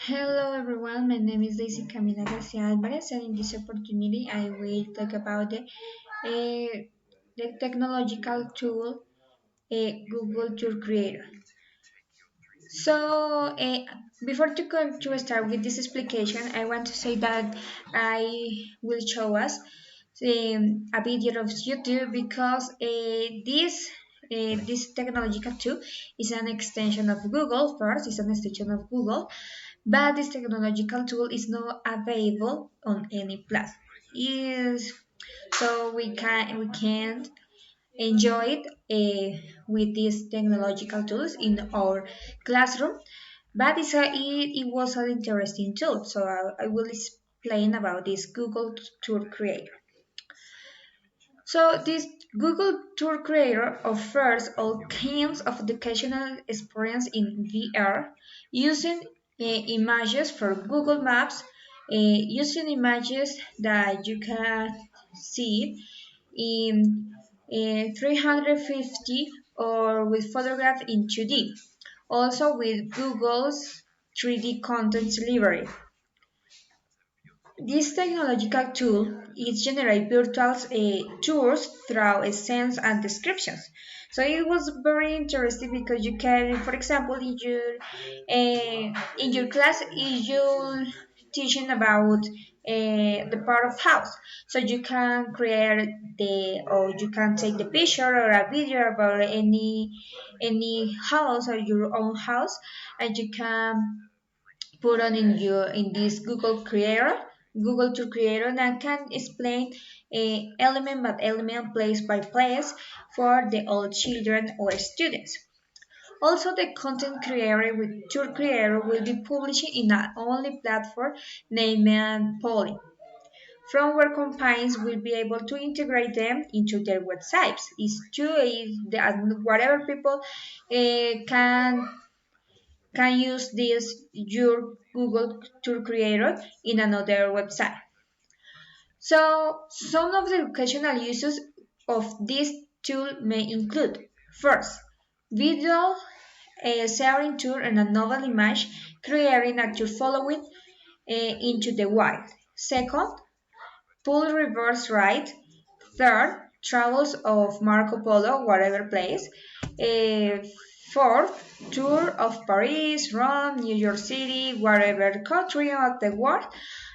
Hello everyone, my name is Daisy Camila Garcia Alvarez, and in this opportunity I will talk about the technological tool Google Tour Creator. So, before to start with this explication, I want to say that I will show us a video of YouTube because this technological tool is an extension of Google. First, it's an extension of Google, but this technological tool is not available on any platform. Is so we can't enjoy it with these technological tools in our classroom, but it was an interesting tool. So I will explain about this Google Tour Creator. So this Google Tour Creator offers all kinds of educational experience in VR using images for Google Maps, using images that you can see in 350 or with photograph in 2D. Also with Google's 3D content delivery. This technological tool is generate virtual tours through scenes and descriptions. So it was very interesting because you can, for example, in your class, if you teaching about the part of house, so you can create or you can take the picture or a video about any house or your own house, and you can put on in this Google to Creator, and can explain element by element, place by place for the old children or students. Also, the content creator with Tour Creator will be publishing in an only platform named Poly, from where companies will be able to integrate them into their websites. Whatever people can use this your Google Tour Creator in another website. So some of the educational uses of this tool may include: first, video sharing tour and a novel image, creating a tour following into the wild. Second, pool reverse ride. Third, travels of Marco Polo, whatever place. Uh, Fourth, tour of Paris, Rome, New York City, whatever country of the world.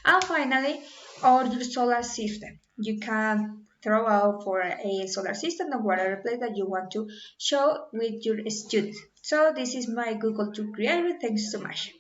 And finally, or your solar system. You can throw out for a solar system or whatever place that you want to show with your students. So this is my Google Tour Creator. Thanks so much.